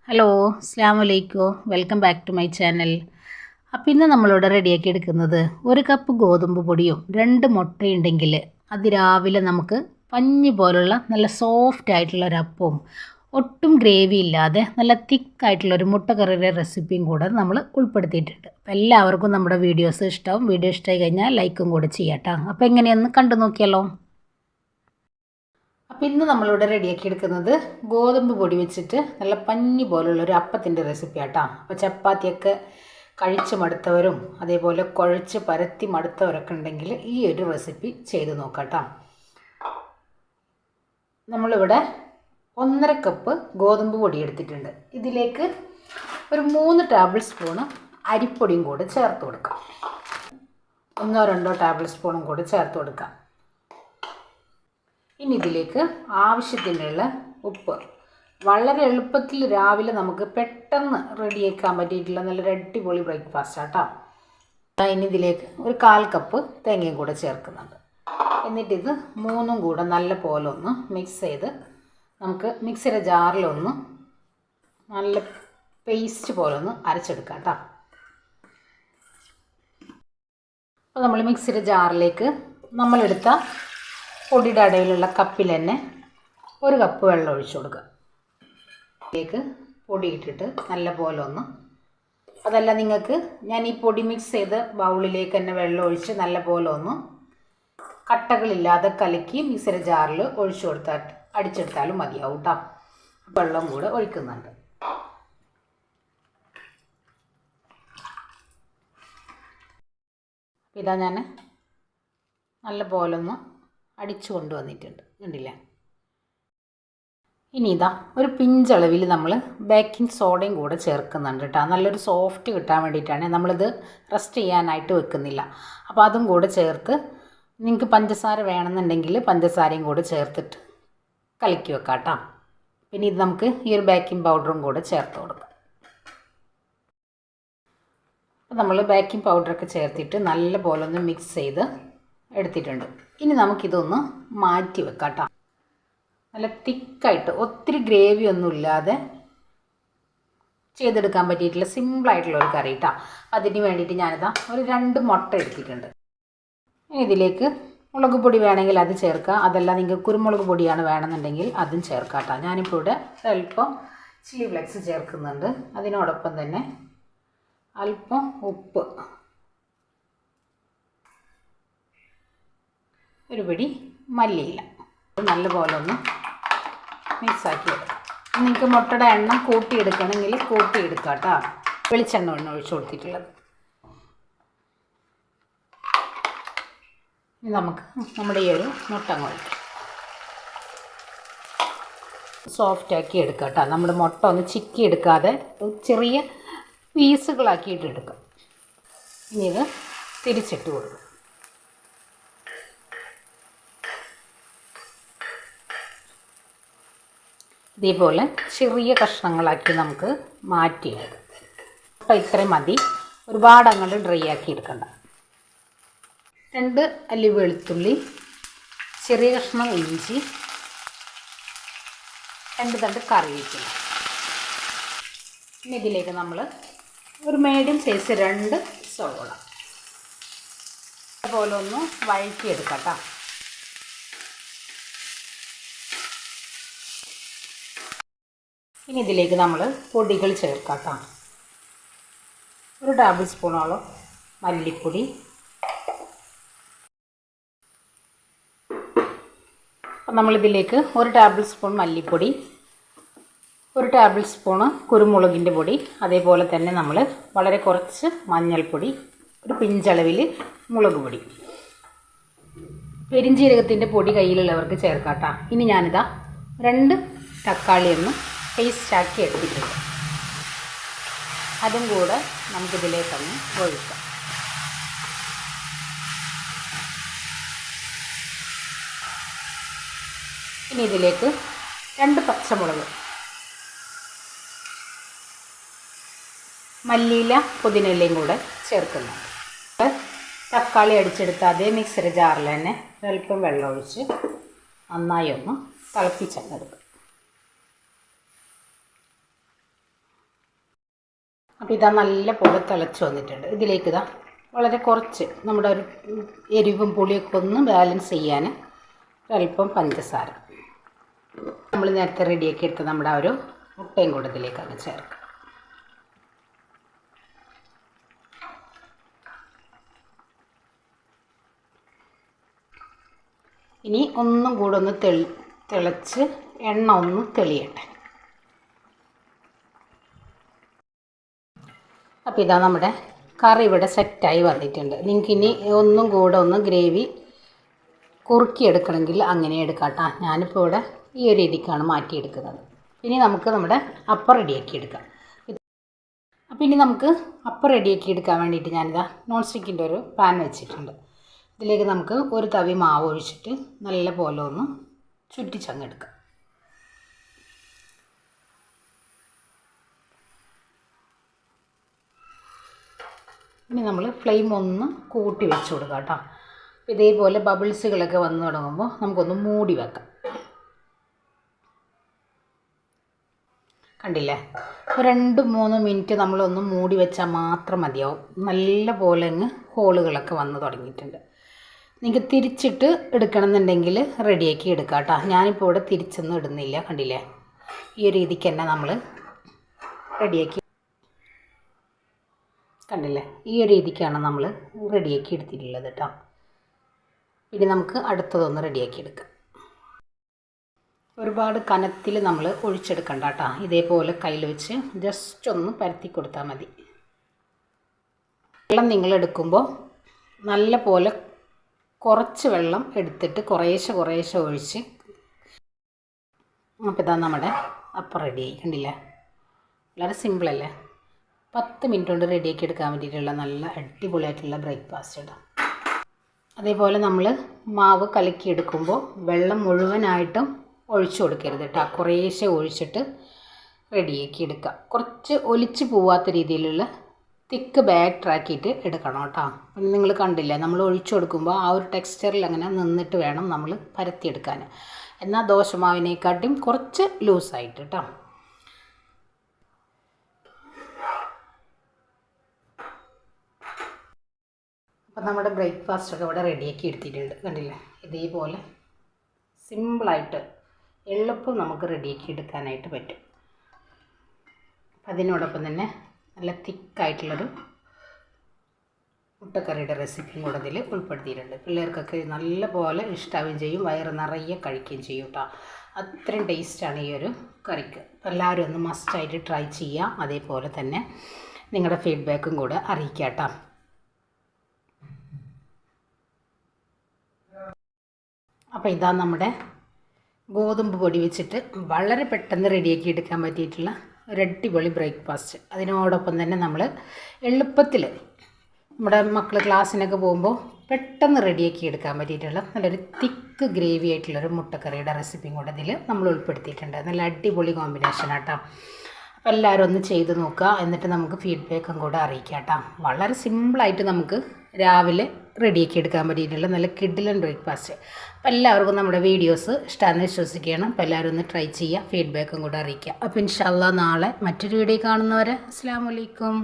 Hello അസ്സലാമു അലൈക്കും welcome back to my channel. അപ്പോൾ ഇന്ന് നമ്മളിവിടെ റെഡിയാക്കി എടുക്കുന്നത് 1 കപ്പ് ഗോതമ്പ് പൊടിയും 2 മുട്ടയുണ്ടെങ്കിൽ അതിരാവിലെ നമുക്ക് പഞ്ഞി പോലുള്ള നല്ല സോഫ്റ്റ് ആയിട്ടുള്ള ഒരു അപ്പവും ഒട്ടും ഗ്രേവി ഇല്ലാതെ നല്ല തിക്കായിട്ടുള്ളൊരു മുട്ട കറിയുടെ റെസിപ്പിയും കൂടെ നമ്മൾ ഉൾപ്പെടുത്തിയിട്ടുണ്ട്. അപ്പോൾ എല്ലാവർക്കും നമ്മുടെ വീഡിയോസ് ഇഷ്ടമാവും. വീഡിയോ ഇഷ്ടമായി കഴിഞ്ഞാൽ ലൈക്കും കൂടെ ചെയ്യാട്ടോ. അപ്പോൾ എങ്ങനെയൊന്ന് കണ്ടു നോക്കിയാലോ. അപ്പോൾ ഇന്ന് നമ്മളിവിടെ റെഡിയാക്കി എടുക്കുന്നത് ഗോതമ്പ് പൊടി വെച്ചിട്ട് നല്ല പഞ്ഞി പോലുള്ളൊരു അപ്പത്തിൻ്റെ റെസിപ്പി ആട്ടോ. അപ്പോൾ ചപ്പാത്തിയൊക്കെ കഴിച്ച് മടുത്തവരും അതേപോലെ കുഴച്ച് പരത്തി മടുത്തവരൊക്കെ ഉണ്ടെങ്കിൽ ഈ ഒരു റെസിപ്പി ചെയ്ത് നോക്കാട്ടോ. നമ്മളിവിടെ 1.5 കപ്പ് ഗോതമ്പ് പൊടി എടുത്തിട്ടുണ്ട്. ഇതിലേക്ക് ഒരു 3 ടേബിൾ സ്പൂണ് അരിപ്പൊടിയും കൂടി ചേർത്ത് കൊടുക്കാം. 1-2 ടേബിൾ സ്പൂണും കൂടി ചേർത്ത് കൊടുക്കാം. ഇനി ഇതിലേക്ക് ആവശ്യത്തിനുള്ള ഉപ്പ്. വളരെ എളുപ്പത്തിൽ രാവിലെ നമുക്ക് പെട്ടെന്ന് റെഡിയാക്കാൻ പറ്റിയിട്ടുള്ള നല്ലൊരു അടിപൊളി ബ്രേക്ക്ഫാസ്റ്റ് ആട്ടോ. ഇനി ഇതിലേക്ക് ഒരു 1/4 കപ്പ് തേങ്ങയും കൂടെ ചേർക്കുന്നുണ്ട്. എന്നിട്ടിത് മൂന്നും കൂടെ നല്ല പോലെ ഒന്ന് മിക്സ് ചെയ്ത് നമുക്ക് മിക്സിയുടെ ജാറിലൊന്ന് നല്ല പേസ്റ്റ് പോലെ ഒന്ന് അരച്ചെടുക്കാം കേട്ടോ. അപ്പോൾ നമ്മൾ മിക്സിയുടെ ജാറിലേക്ക് നമ്മളെടുത്ത പൊടിയുടെ അടയിലുള്ള കപ്പിൽ തന്നെ 1 കപ്പ് വെള്ളം ഒഴിച്ചു കൊടുക്കുക. ഇതിലേക്ക് പൊടി ഇട്ടിട്ട് നല്ല പോലെ ഒന്ന്, അതല്ല നിങ്ങൾക്ക് ഞാൻ ഈ പൊടി മിക്സ് ചെയ്ത് ബൗളിലേക്ക് തന്നെ വെള്ളം ഒഴിച്ച് നല്ല പോലെ ഒന്ന് കട്ടകളില്ലാതെ കലക്കി മിക്സിയുടെ ജാറിൽ ഒഴിച്ചു കൊടുത്താൽ അടിച്ചെടുത്താലും മതിയാവും കേട്ടോ. വെള്ളം കൂടെ ഒഴിക്കുന്നുണ്ട്. ഇതാ ഞാൻ നല്ല പോലെ ഒന്ന് അടിച്ചു കൊണ്ടുവന്നിട്ടുണ്ട്, കണ്ടില്ല. ഇനി ഇതാ ഒരു പിഞ്ചളവിൽ നമ്മൾ ബേക്കിംഗ് സോഡയും കൂടെ ചേർക്കുന്നുണ്ട് കേട്ടോ. നല്ലൊരു സോഫ്റ്റ് കിട്ടാൻ വേണ്ടിയിട്ടാണ്. നമ്മളിത് റെസ്റ്റ് ചെയ്യാനായിട്ട് വെക്കുന്നില്ല. അപ്പോൾ അതും കൂടെ ചേർത്ത് നിങ്ങൾക്ക് പഞ്ചസാര വേണമെന്നുണ്ടെങ്കിൽ പഞ്ചസാരയും കൂടെ ചേർത്തിട്ട് കലക്കി വെക്കാം കേട്ടോ. പിന്നെ ഇത് നമുക്ക് ഈ ഒരു ബേക്കിംഗ് പൗഡറും കൂടെ ചേർത്ത് കൊടുക്കാം. അപ്പോൾ നമ്മൾ ബേക്കിംഗ് പൗഡറൊക്കെ ചേർത്തിട്ട് നല്ല പോലെ ഒന്ന് മിക്സ് ചെയ്ത് എടുത്തിട്ടുണ്ട്. ഇനി നമുക്കിതൊന്ന് മാറ്റി വെക്കാം കേട്ടോ. നല്ല തിക്കായിട്ട് ഒത്തിരി ഗ്രേവി ഒന്നും ഇല്ലാതെ ചെയ്തെടുക്കാൻ പറ്റിയിട്ടുള്ള സിമ്പിളായിട്ടുള്ളൊരു കറി കേട്ടോ. അതിന് വേണ്ടിയിട്ട് ഞാനിതാ ഒരു 2 മുട്ട എടുത്തിട്ടുണ്ട്. ഇനി ഇതിലേക്ക് മുളക് പൊടി വേണമെങ്കിൽ അത് ചേർക്കാം. അതല്ല നിങ്ങൾക്ക് കുരുമുളക് പൊടിയാണ് വേണമെന്നുണ്ടെങ്കിൽ അതും ചേർക്കാം കേട്ടോ. ഞാനിപ്പോൾ ഇവിടെ അല്പം ചില്ലി ഫ്ലെക്സ് ചേർക്കുന്നുണ്ട്. അതിനോടൊപ്പം തന്നെ അല്പം ഉപ്പ്, ഒരു പിടി മല്ലിയില നല്ലപോലെ ഒന്ന് മിക്സാക്കി എടുക്കാം. നിങ്ങൾക്ക് മുട്ടയുടെ എണ്ണം കൂട്ടിയെടുക്കണമെങ്കിൽ കൂട്ടിയെടുക്കാം കേട്ടോ. വെളിച്ചെണ്ണ ഒഴിച്ചു കൊടുത്തിട്ടുള്ളത്. ഇനി നമുക്ക് നമ്മുടെ ഈ ഒരു മുട്ട കുഴക്കാം, സോഫ്റ്റാക്കി എടുക്കാം കേട്ടോ. നമ്മുടെ മുട്ട ഒന്ന് ചിക്കി എടുക്കാതെ ചെറിയ പീസുകളാക്കിയിട്ട് എടുക്കാം. ഇനി ഇത് തിരിച്ചിട്ട് കൊടുക്കും. ഇതേപോലെ ചെറിയ കഷ്ണങ്ങളാക്കി നമുക്ക് മാറ്റിയെടുക്കാം. അപ്പോൾ ഇത്രയും മതി, ഒരുപാട് അങ്ങോട്ട് ഡ്രൈ ആക്കി എടുക്കണ്ട. 2 അല്ലി വെളുത്തുള്ളി, ചെറിയ കഷ്ണം ഇഞ്ചി, 2 തണ്ട് കറിവേപ്പില. ഇനി ഇതിലേക്ക് നമ്മൾ ഒരു മീഡിയം സൈസ് 2 സവോള അതുപോലെ ഒന്ന് വഴറ്റിയെടുക്കാം കേട്ടോ. ഇനി ഇതിലേക്ക് നമ്മൾ പൊടികൾ ചേർക്കാം കേട്ടോ. ഒരു ടേബിൾ സ്പൂണോളം മല്ലിപ്പൊടി, അപ്പം നമ്മളിതിലേക്ക് 1 ടേബിൾ സ്പൂൺ മല്ലിപ്പൊടി, 1 ടേബിൾ സ്പൂണ് കുരുമുളകിൻ്റെ പൊടി, അതേപോലെ തന്നെ നമ്മൾ വളരെ കുറച്ച് മഞ്ഞൾപ്പൊടി, ഒരു പിഞ്ചളവിൽ മുളക് പൊടി, പെരിഞ്ജീരകത്തിൻ്റെ പൊടി കയ്യിലുള്ളവർക്ക് ചേർക്കാം കേട്ടോ. ഇനി ഞാനിതാ 2 തക്കാളിയൊന്ന് പേസ്റ്റാക്കി എടുത്തിട്ടുണ്ട്. അതും കൂടെ നമുക്കിതിലേക്കൊന്ന് ഒഴിക്കാം. ഇനി ഇതിലേക്ക് 2 പച്ചമുളക്, മല്ലിയില, പുതിനയിലയും കൂടെ ചേർക്കുന്നുണ്ട്. തക്കാളി അടിച്ചെടുത്ത അതേ മിക്സിയുടെ ജാറിൽ തന്നെ അല്പം വെള്ളം ഒഴിച്ച് നന്നായി ഒന്ന് തിളപ്പിച്ചെടുക്കും. അപ്പോൾ ഇതാ നല്ല പോലെ തിളച്ച് വന്നിട്ടുണ്ട്. ഇതിലേക്ക് ഇതാ വളരെ കുറച്ച് നമ്മുടെ ഒരു എരിവും പുളിയൊക്കെ ഒന്ന് ബാലൻസ് ചെയ്യാൻ ഒരല്പം പഞ്ചസാര, നമ്മൾ നേരത്തെ റെഡിയാക്കി എടുത്ത് നമ്മുടെ ആ ഒരു മുട്ടയും കൂടെ ഇതിലേക്ക് അങ്ങ് ചേർക്കുക. ഇനി ഒന്നും കൂടെ ഒന്ന് തിളച്ച് എണ്ണ ഒന്ന് തെളിയട്ടെ. അപ്പോൾ ഇതാ നമ്മുടെ കറി ഇവിടെ സെറ്റായി വന്നിട്ടുണ്ട്. നിങ്ങൾക്ക് ഇനി ഒന്നും കൂടെ ഒന്ന് ഗ്രേവി കുറുക്കിയെടുക്കണമെങ്കിൽ അങ്ങനെ എടുക്കാം കേട്ടോ. ഞാനിപ്പോൾ ഇവിടെ ഈ ഒരു രീതിക്കാണ് മാറ്റിയെടുക്കുന്നത്. ഇനി നമുക്ക് നമ്മുടെ അപ്പം റെഡിയാക്കി എടുക്കാം. അപ്പോൾ ഇനി നമുക്ക് അപ്പം റെഡിയാക്കി എടുക്കാൻ വേണ്ടിയിട്ട് ഞാനിതാ നോൺ സ്റ്റിക്കിൻ്റെ ഒരു പാൻ വെച്ചിട്ടുണ്ട്. ഇതിലേക്ക് നമുക്ക് ഒരു തവി മാവ് ഒഴിച്ചിട്ട് നല്ല പോലെ ഒന്ന് ചുറ്റിച്ചങ്ങെടുക്കാം. ഇനി നമ്മൾ ഫ്ലെയിം ഒന്ന് കൂട്ടി വെച്ച് കൊടുക്കാം കേട്ടോ. ഇതേപോലെ ബബിൾസുകളൊക്കെ വന്നു തുടങ്ങുമ്പോൾ നമുക്കൊന്ന് മൂടി വെക്കാം. കണ്ടില്ലേ, 2-3 മിനിറ്റ് നമ്മളൊന്ന് മൂടി വെച്ചാൽ മാത്രം മതിയാവും. നല്ല പോലെ അങ്ങ് ഹോളുകളൊക്കെ വന്ന് തുടങ്ങിയിട്ടുണ്ട്. നിങ്ങൾക്ക് തിരിച്ചിട്ട് എടുക്കണമെന്നുണ്ടെങ്കിൽ റെഡിയാക്കി എടുക്കാം കേട്ടോ. ഞാനിപ്പോൾ ഇവിടെ തിരിച്ചൊന്നും ഇടുന്നില്ല. കണ്ടില്ലേ, ഈ ഒരു രീതിക്ക് തന്നെ നമ്മൾ റെഡിയാക്കി, കണ്ടില്ലേ, ഈ ഒരു രീതിക്കാണ് നമ്മൾ റെഡിയാക്കി എടുത്തിട്ടുള്ളത് കേട്ടോ. ഇനി നമുക്ക് അടുത്തതൊന്ന് റെഡിയാക്കി എടുക്കാം. ഒരുപാട് കനത്തിൽ നമ്മൾ ഒഴിച്ചെടുക്കണ്ട കേട്ടോ. ഇതേപോലെ കയ്യിൽ വെച്ച് ജസ്റ്റ് ഒന്ന് പരത്തി കൊടുത്താൽ മതി. വെള്ളം നിങ്ങളെടുക്കുമ്പോൾ നല്ല പോലെ കുറച്ച് വെള്ളം എടുത്തിട്ട് കുറേശ്ശെ ഒഴിച്ച്. അപ്പോൾ ഇതാ നമ്മുടെ അപ്പം റെഡിയായി. കണ്ടില്ലേ, വളരെ സിമ്പിളല്ലേ. 10 മിനിറ്റ് കൊണ്ട് റെഡിയാക്കി എടുക്കാൻ വേണ്ടിയിട്ടുള്ള നല്ല അടിപൊളിയായിട്ടുള്ള ബ്രേക്ക്ഫാസ്റ്റ് ഇടാം. അതേപോലെ നമ്മൾ മാവ് കലക്കിയെടുക്കുമ്പോൾ വെള്ളം മുഴുവനായിട്ടും ഒഴിച്ചു കൊടുക്കരുത് കേട്ടോ. കുറേശ്ശെ ഒഴിച്ചിട്ട് റെഡിയാക്കി എടുക്കുക. കുറച്ച് ഒലിച്ച് പോവാത്ത രീതിയിലുള്ള തിക്ക് ബാറ്റർ ആക്കിയിട്ട് എടുക്കണം കേട്ടോ. നിങ്ങൾ കണ്ടില്ലേ, നമ്മൾ ഒഴിച്ചു കൊടുക്കുമ്പോൾ ആ ഒരു ടെക്സ്ചറിൽ അങ്ങനെ നിന്നിട്ട് വേണം നമ്മൾ പരത്തിയെടുക്കാൻ. എന്നാൽ ദോശമാവിനെക്കാട്ടും കുറച്ച് ലൂസായിട്ട് കേട്ടോ. അപ്പം നമ്മുടെ ബ്രേക്ക്ഫാസ്റ്റൊക്കെ ഇവിടെ റെഡിയാക്കി എടുത്തിട്ടുണ്ട്. കണ്ടില്ലേ, ഇതേപോലെ സിമ്പിളായിട്ട് എളുപ്പം നമുക്ക് റെഡിയാക്കി എടുക്കാനായിട്ട് പറ്റും. അതിനോടൊപ്പം തന്നെ നല്ല തിക്കായിട്ടുള്ളൊരു മുട്ടക്കറിയുടെ റെസിപ്പിയും കൂടെ ഇതിൽ ഉൾപ്പെടുത്തിയിട്ടുണ്ട്. പിള്ളേർക്കൊക്കെ നല്ല പോലെ ഇഷ്ടാവുകയും ചെയ്യും, വയറ് നിറയെ കഴിക്കുകയും ചെയ്യും കേട്ടോ. അത്രയും ടേസ്റ്റാണ് ഈ ഒരു കറിക്ക്. എല്ലാവരും ഒന്ന് മസ്റ്റായിട്ട് ട്രൈ ചെയ്യാം. അതേപോലെ തന്നെ നിങ്ങളുടെ ഫീഡ്ബാക്കും കൂടെ അറിയിക്കാം കേട്ടോ. അപ്പോൾ ഇതാ നമ്മുടെ ഗോതമ്പ് പൊടി വെച്ചിട്ട് വളരെ പെട്ടെന്ന് റെഡിയാക്കി എടുക്കാൻ പറ്റിയിട്ടുള്ള ഒരു അടിപൊളി ബ്രേക്ക്ഫാസ്റ്റ്. അതിനോടൊപ്പം തന്നെ നമ്മൾ എളുപ്പത്തിൽ നമ്മുടെ മക്കൾ ക്ലാസ്സിനൊക്കെ പോകുമ്പോൾ പെട്ടെന്ന് റെഡിയാക്കി എടുക്കാൻ പറ്റിയിട്ടുള്ള നല്ലൊരു തിക്ക് ഗ്രേവി ആയിട്ടുള്ളൊരു മുട്ടക്കറിയുടെ റെസിപ്പിയും കൂടെ ഇതിൽ നമ്മൾ ഉൾപ്പെടുത്തിയിട്ടുണ്ട്. നല്ല അടിപൊളി കോമ്പിനേഷൻ ആട്ടോ. അപ്പോൾ എല്ലാവരും ഒന്ന് ചെയ്ത് നോക്കുക. എന്നിട്ട് നമുക്ക് ഫീഡ്ബാക്കും കൂടെ അറിയിക്കാം കേട്ടോ. വളരെ സിമ്പിളായിട്ട് നമുക്ക് രാവിലെ റെഡിയാക്കി എടുക്കാൻ പറ്റിയിട്ടുള്ള നല്ല കിഡിലൻ ബ്രേക്ക്ഫാസ്റ്റ്. അപ്പോൾ എല്ലാവർക്കും നമ്മുടെ വീഡിയോസ് ഇഷ്ടമാണെന്ന് വിശ്വസിക്കുകയാണ്. അപ്പോൾ എല്ലാവരും ഒന്ന് ട്രൈ ചെയ്യുക, ഫീഡ്ബാക്കും കൂടെ അറിയിക്കുക. അപ്പോൾ ഇൻഷാ അല്ലാഹ് നാളെ മറ്റൊരു വീഡിയോ കാണുന്നവരെ അസ്സലാമു അലൈക്കും.